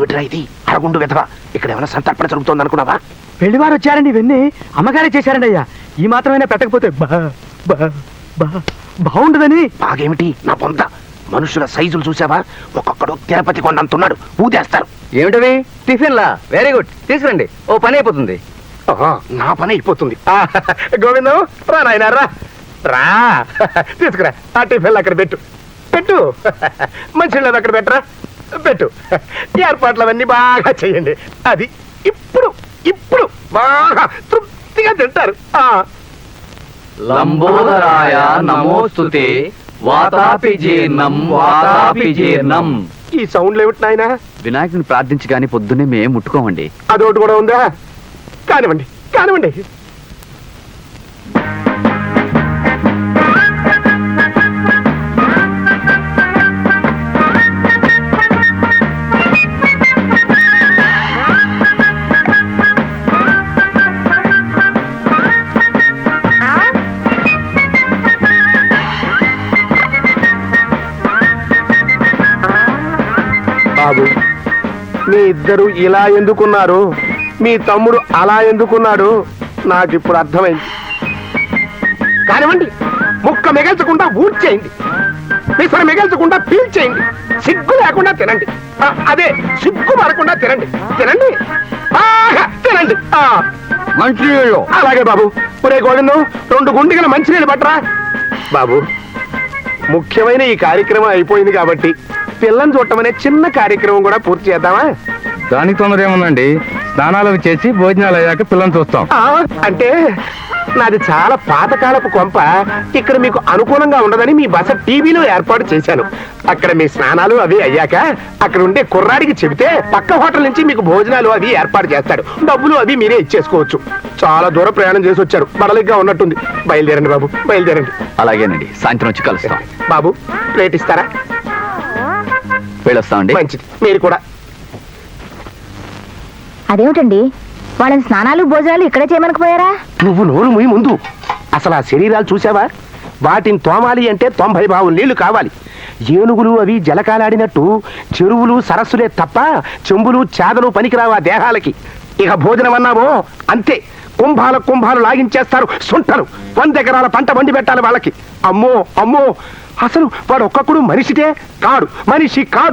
ఏమిట్రా ఇది? అరగుండు వెధవా, ఇక్కడ ఏమైనా సంతర్పణ జరుగుతోంది అనుకున్నావా? పెళ్లివారు వచ్చారండి, ఇవన్నీ అమ్మగారే చేశారండి అయ్యా. ఈ మాత్రమైనా పెట్టకపోతే బాగుండదని. బాగేమిటి నా పొంద? మనుషుల సైజులు చూసావా? ఒక్కొక్కడు తిరుపతి కొండంతున్నాడు, ఊదేస్తారు. ఏమిటవి? టిఫిన్లా? వెరీ గుడ్, తీసుకురండి, ఓ పని అయిపోతుంది. నా పని అయిపోతుంది. గోవిందం, రా నాయనా, రా రా, తీసుకురా. ఆ టిఫిన్లు అక్కడ పెట్టు, పెట్టు. మంచినీళ్ళు అక్కడ పెట్టరా, పెట్టు. ఏర్పాట్లు అవన్నీ బాగా చెయ్యండి. అది ఇప్పుడు ఇప్పుడు బాగా తృప్తిగా తింటారు. లంబోదరాయ నమోస్తుతే, వాతాపి జీర్ణం వాతాపి జీర్ణం. ఈ సౌండ్లు ఏమిటి నాయనా? వినాయకుని ప్రార్థించి కానీ పొద్దున్నే మేము ముట్టుకోమండి. అదొకటి కూడా ఉందా? కానివ్వండి కానివ్వండి. బాబు, మీ ఇద్దరు ఇలా ఎందుకున్నారు, మీ తమ్ముడు అలా ఎందుకున్నాడు, నాకు ఇప్పుడు అర్థమైంది. కానివ్వండి, ముక్క మిగల్చకుండా ఊడ్చేయండి, పిసర మిగల్చకుండా పీల్చేయండి, సిగ్గు లేకుండా తినండి. అదే సిగ్గు పడకుండా తినండి, తినండి, బాగా తినండి. మంచినీళ్ళు. అలాగే బాబు. ఒరే గోవిందం, 2 గుండిగల మంచినీళ్ళు పట్టరా. బాబు, ముఖ్యమైన ఈ కార్యక్రమం అయిపోయింది కాబట్టి పిల్లని చూడటం అనే చిన్న కార్యక్రమం కూడా పూర్తి చేద్దామా? దానికి తొందర ఏముందండి, స్నానాలు చేసి భోజనాలు అయ్యాక పిల్లల్ని చూస్తాం. అంటే నాది చాలా పాతకాలపు కొంప, ఇక్కడ మీకు అనుకూలంగా ఉండదని మీ బస టీవీలో ఏర్పాటు చేశాను. అక్కడ మీ స్నానాలు అవి అయ్యాక అక్కడ ఉండే కుర్రాడికి చెబితే పక్క హోటల్ నుంచి మీకు భోజనాలు అవి ఏర్పాటు చేస్తాడు. డబ్బులు అవి మీరే ఇచ్చేసుకోవచ్చు. చాలా దూర ప్రయాణం చేసి వచ్చారు, బడలిగ్గా ఉన్నట్టుంది. బయలుదేరండి బాబు, బయలుదేరండి. అలాగేనండి, సాయంత్రం వచ్చి కలుస్తాం. బాబు, ప్లేట్ ఇస్తారా? వెళ్ళొస్తామండి. మంచిది, మీరు కూడా. అదేమిటండి, వాళ్ళని స్నానాలు భోజనాలు ఇక్కడే చేయమనకపోయారా? నువ్వు నోరు మూయి ముందు. అసలు ఆ శరీరాలు చూసావా? వాటిని తోమాలి అంటే 90 బావులు నీళ్లు కావాలి. ఏనుగులు అవి జలకాలాడినట్టు చెరువులు సరస్సులే తప్ప చెంబులు చేదలు పనికిరావా దేహాలకి. ఇక భోజనం అన్నావో అంతే, కుంభాలు లాగించేస్తారు సొంటలు. 100 ఎకరాల పంట వండి పెట్టాలి వాళ్ళకి. అమ్మో అమ్మో, అసలు వాడు ఒక్కొక్కడు మనిషిటే కాడు, మనిషి కాడు.